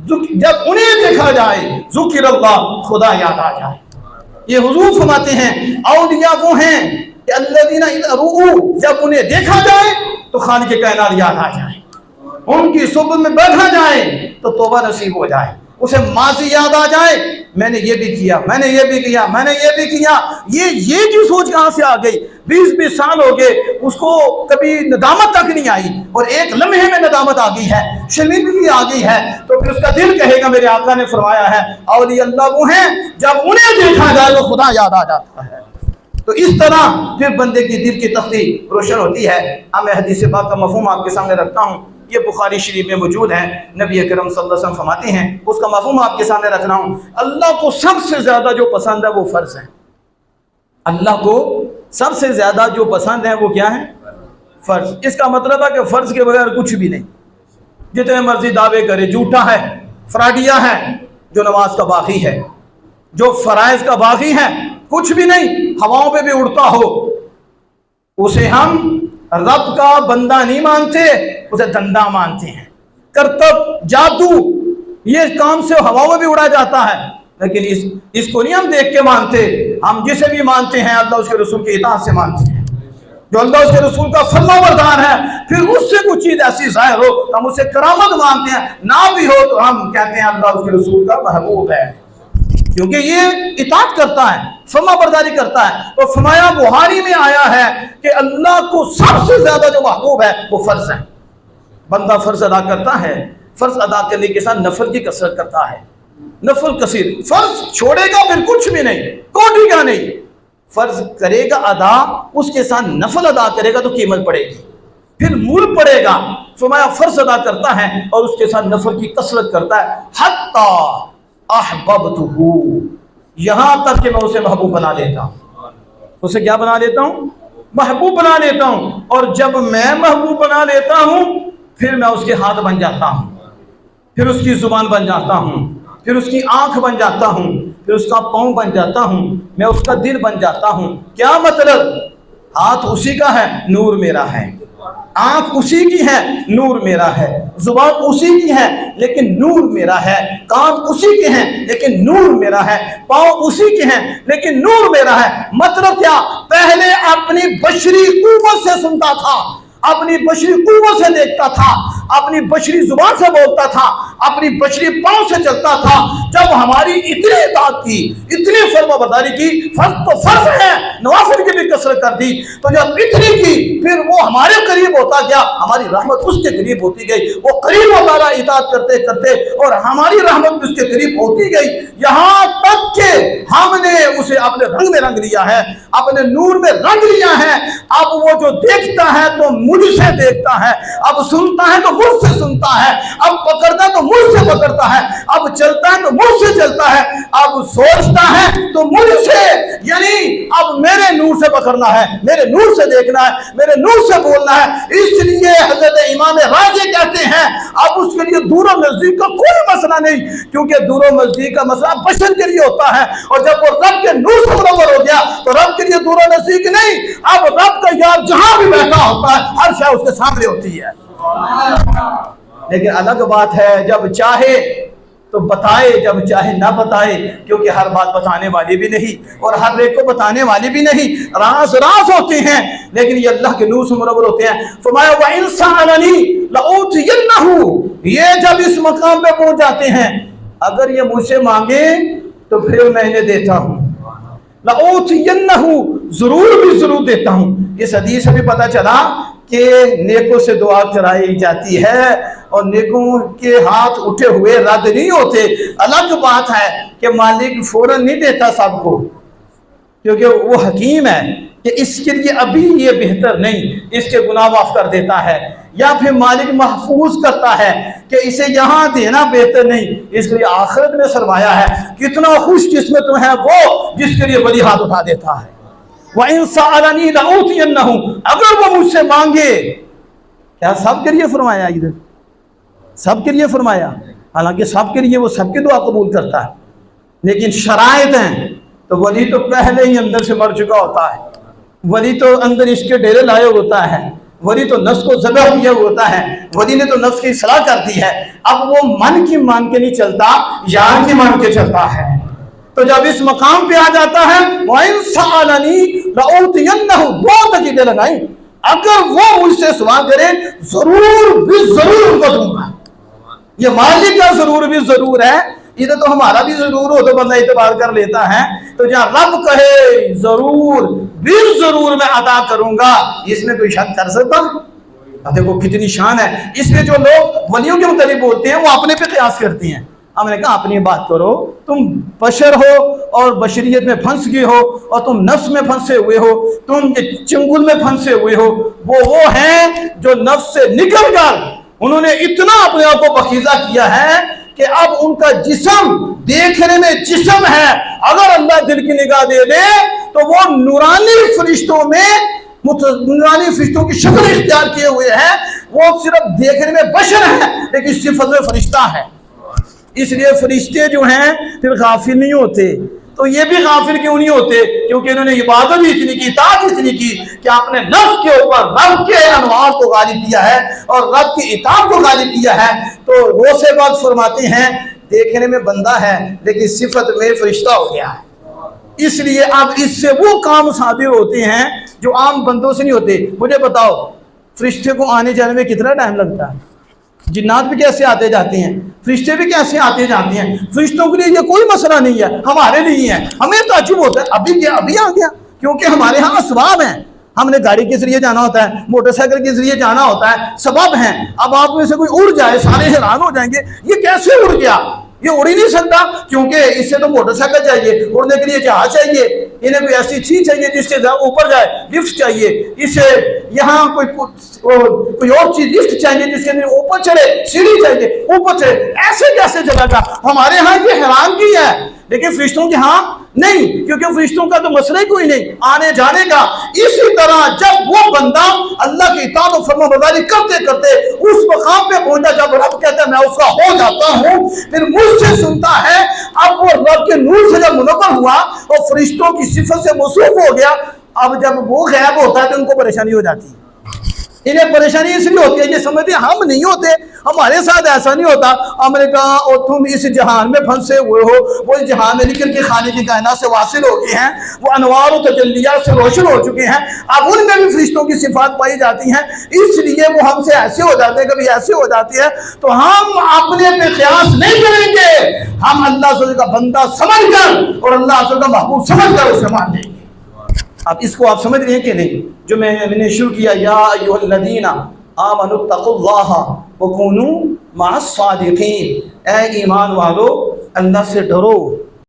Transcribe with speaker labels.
Speaker 1: जब उन्हें देखा जाए ज़ुकिर अल्लाह, खुदा याद आ जाए। ये हुजूर फरमाते हैं औलिया वो हैं कि अल्लज़ीना इज़ा रुऊ, जब उन्हें देखा जाए तो खालिक़ कायनात याद आ जाए, उनकी सुबह में बैठा जाए तो तौबा नसीब हो जाए, उसे माज़ी याद आ जाए, मैंने ये भी किया, मैंने ये भी किया, मैंने ये भी किया। ये की सोच कहाँ से आ गई? 20-20 साल हो गए, उसको कभी नदामत तक नहीं आई और एक लम्हे में नदामत आ गई है, शर्मिंदगी आ गई है, तो फिर उसका दिल कहेगा, मेरे आका ने फरमाया है औलिया अल्लाह वो हैं जब उन्हें देखा जाए तो खुदा याद आ जाता है। तो इस तरह फिर बंदे की दिल की तख्ती रोशन होती है। अब मैं हदीस पाक का मफ़हूम आपके सामने रखता हूँ, ये बुखारी शरीफ में मौजूद है। नबी अकरम सल्लल्लाहु अलैहि वसल्लम फरमाते हैं, उसका मफ़हूम आपके सामने रख रहा हूँ, अल्लाह को सबसे ज़्यादा जो पसंद है वो फ़र्ज़ है। अल्लाह को सबसे ज़्यादा जो पसंद है वो क्या है? फ़र्ज़। इसका मतलब है कि फ़र्ज़ के बगैर कुछ भी नहीं, जितने मर्जी दावे करे, झूठा है, फ्राडिया है। जो नमाज का बाकी है, जो फ़राइज़ का बाकी है, कुछ भी नहीं, हवाओं पे भी उड़ता हो, उसे हम रब का बंदा नहीं मानते, उसे धंधा मानते हैं। करतब, जादू, ये काम से हवाओं में भी उड़ा जाता है, लेकिन इसको नहीं हम देख के मानते। हम जिसे भी मानते हैं अल्लाह उसके रसूल की इताअत से मानते हैं। जो अल्लाह उसके रसूल का फर्माबरदार है, फिर उससे कुछ चीज ऐसी जाहिर हो हम उसे करामत मानते हैं, ना भी हो तो हम कहते हैं अल्लाह उसके रसूल का महबूब है, क्योंकि ये इताअत करता है, फर्माबरदारी करता है। तो फरमाया बुहारी में आया है कि अल्लाह को सबसे ज्यादा जो महबूब है वो फर्ज है। बंदा फर्ज अदा करता है, फर्ज अदा करने के साथ नफल की कसरत करता है, नफल कसीर। फर्ज छोड़ेगा फिर कुछ भी नहीं, कोटी का नहीं, फर्ज करेगा अदा, उसके साथ नफल अदा करेगा तो कीमत पड़ेगी, फिर मूल पड़ेगा। फरमाया फर्ज अदा करता है और उसके साथ नफल की कसरत करता है, हत्ता अहबब्तुहु, यहां तक कि मैं उसे महबूब बना लेता हूं। उसे क्या बना लेता हूं? महबूब बना लेता हूं। और जब मैं महबूब बना लेता हूं फिर मैं उसके हाथ बन जाता हूं, फिर उसकी जुबान बन जाता हूं, फिर उसकी आंख बन जाता हूं, फिर उसका पांव बन जाता हूं, मैं उसका दिल बन जाता हूं। क्या मतलब? हाथ उसी का है, नूर मेरा है, आंख उसी की है, नूर मेरा है, जुबान उसी की है लेकिन नूर मेरा है, कान उसी के हैं लेकिन नूर मेरा है, पांव उसी के हैं लेकिन नूर मेरा है। मतलब क्या? पहले अपनी बशरी कुव्वत से सुनता था, अपनी बशरी कुव्वत से देखता था, अपनी बशरी जुबान से बोलता था, अपनी बशरी पांव से चलता था। जब हमारी इतनी इताअत की, इतनी फर्माबरदारी की, फर्ज तो फर्ज है, नवाफिल की भी कसरत कर दी, तो जब इतनी की फिर वो हमारे करीब होता गया, हमारी रहमत उसके करीब होती गई, वो करीब होता रहा इताअत करते करते, और हमारी रहमत भी उसके करीब होती गई, यहाँ तक के हमने उसे अपने रंग में रंग लिया है, अपने नूर में रंग लिया है। अब वो जो देखता है तो मुझसे देखता है, अब सुनता है तो मुझसे सुनता है, अब पकड़ता है तो मुझसे पकड़ता है, अब चलता है तो मुझसे चलता है, अब सोचता है तो मुझसे, यानी अब मेरे नूर से पकड़ना है, मेरे नूर से देखना है, मेरे नूर से बोलना है। इसलिए हजरत इमाम राज़ी कहते हैं अब उसके लिए दूर और नजदीक का कोई मसला नहीं, क्योंकि दूर और नजदीक का मसला बशर के लिए होता है, और जब वो रब के नूर से मुनव्वर हो गया तो रब के लिए दूर और नजदीक नहीं, अब रब का यार जहां भी बैठा होता है हर शय उसके सामने होती है। लेकिन अलग बात है जब चाहे तो बताए, जब चाहे ना बताए, क्योंकि हर बात बताने वाली भी नहीं और हर एक को बताने वाली भी नहीं, राज राज होते हैं, लेकिन ये अल्लाह के नूर से मुनव्वर होते हैं। फरमाया व इंसानी लऊतियन्नहु, ये जब इस मकाम पे पहुंच जाते हैं, अगर ये मुझसे मांगे तो फिर मैं इन्हें देता हूं, लऊतियन्नहु, जरूर भी जरूर देता हूं। इस हदीस से भी पता चला कि नेकों से दुआ कराई जाती है और नेकों के हाथ उठे हुए रद्द नहीं होते। अलग बात है कि मालिक फौरन नहीं देता सबको, क्योंकि वो हकीम है कि इसके लिए अभी ये बेहतर नहीं, इसके गुनाह माफ कर देता है, या फिर मालिक महफूज करता है कि इसे यहाँ देना बेहतर नहीं, इसलिए आखिरत में सरमाया है। कितना खुश किस्मत है वो जिसके लिए बड़ी हाथ उठा देता है। व इंसानी लऊतियन्नहु, अगर वो मुझसे मांगे, क्या सबके लिए फरमाया? इधर सबके लिए फरमाया, हालांकि सबके लिए वो सबकी दुआ कबूल करता है, लेकिन शराइत हैं। तो वली तो पहले ही अंदर से मर चुका होता है, वली तो अंदर इसके डेरे लाए होता है, वली तो नफ्स को ज़बह किया होता है, वली ने तो नफ्स की इस्लाह कर दी है। अब वो मन की मान के नहीं चलता, यार की मान के चलता है। तो जब इस मकाम पे आ जाता है, दो तकीदे लगाई, अगर वो मुझसे सवाल करे जरूर भी जरूर उनको दूंगा। ये मालिक का जरूर भी जरूर है, इधर तो हमारा भी जरूर हो तो बंदा इतबार कर लेता है। तो जहाँ रब कहे जरूर भी जरूर मैं अदा करूंगा, इसमें कोई शक कर सकता? अब देखो कितनी शान है। इसलिए जो लोग वलियों के मुताबिक बोलते हैं वो अपने पे कयास करते हैं। हमने कहा अपनी बात करो, तुम बशर हो और बशरियत में फंस गए हो, और तुम नफ्स में फंसे हुए हो, तुम चंगुल में फंसे हुए हो। वो हैं जो नफ्स से निकल कर उन्होंने इतना अपने आप को बखीजा किया है कि अब उनका जिस्म देखने में जिस्म है। अगर अल्लाह दिल की निगाह दे दे तो वो नूरानी फरिश्तों में नूरानी फरिश्तों की शक्ल इख्तियार किए हुए हैं। वो सिर्फ देखने में बशर है लेकिन सिफत में फरिश्ता है। इसलिए फरिश्ते जो हैं फिर गाफिल नहीं होते। तो ये भी गाफिल क्यों नहीं होते? क्योंकि इन्होंने इबादत भी इतनी की, इताअत इतनी की कि आपने नफ्स के ऊपर रब के अनवार को गालिब किया है और रब की इताअत को गालिब किया है। तो वो से बात फरमाते हैं देखने में बंदा है लेकिन सिफत में फरिश्ता हो गया है। इसलिए अब इससे वो काम साबिर होते हैं जो आम बंदों से नहीं होते। मुझे बताओ फरिश्ते को आने जाने में कितना टाइम लगता है? जिन्नात भी कैसे आते जाते हैं, फरिश्ते भी कैसे आते जाते हैं। फरिश्तों के लिए ये कोई मसला नहीं है, हमारे लिए है। हमें ताज्जुब होता है अभी क्या अभी आ गया, क्योंकि हमारे यहाँ असबाब हैं। हमने गाड़ी के जरिए जाना होता है, मोटरसाइकिल के जरिए जाना होता है, सबब हैं। अब आप में से कोई उड़ जाए सारे हैरान हो जाएंगे ये कैसे उड़ गया, ये उड़ ही नहीं सकता, क्योंकि इससे तो मोटरसाइकिल चाहिए, उड़ने के लिए जहाज चाहिए, इन्हें कोई ऐसी चीज चाहिए जिससे ऊपर जाए, लिफ्ट चाहिए, इसे यहाँ कोई और चीज लिफ्ट चाहिए जिसके लिए ऊपर चढ़े, सीढ़ी चाहिए ऊपर चढ़े। ऐसे कैसे चलेगा? हमारे यहाँ ये हैरान की है लेकिन फरिश्तों के यहाँ नहीं, क्योंकि फरिश्तों का तो मसला ही कोई नहीं आने जाने का। इसी तरह जब वो बंदा अल्लाह की इताअत और फरमाबरदारी करते करते उस मकाम पे पहुंचा जब रब कहता है मैं उसका हो जाता हूँ, फिर मुझसे सुनता है। अब वो रब के नूर से जब मुनव्वर हुआ और फरिश्तों की सिफत से मौसूफ हो गया, अब जब वो गायब होता है तो उनको परेशानी हो जाती है। इन्हें परेशानी इसलिए होती है ये समझते हम नहीं होते, हमारे साथ ऐसा नहीं होता। हमने कहा और तुम इस जहान में फंसे हुए हो, वो इस जहान में निकल के खाने की कायनात से वासिल हो गए हैं, वो अनवार और तजल्लियात से रोशन हो चुके हैं। अब उनमें भी फरिश्तों की सिफात पाई जाती हैं, इसलिए वो हमसे ऐसे हो जाते हैं, कभी ऐसे हो जाती है। तो हम अपने पे कयास नहीं करेंगे, हम अल्लाह का बंदा समझ कर और अल्लाह का महबूब समझ कर उसे मान लेंगे। अब इसको आप समझ रहे हैं कि नहीं? जो मैंने शुरू किया या अय्युहल्लज़ीना आमनुत्तक़ुल्लाह व कूनू मअस सादिक़ीन, ऐ ईमान वालो अल्लाह से डरो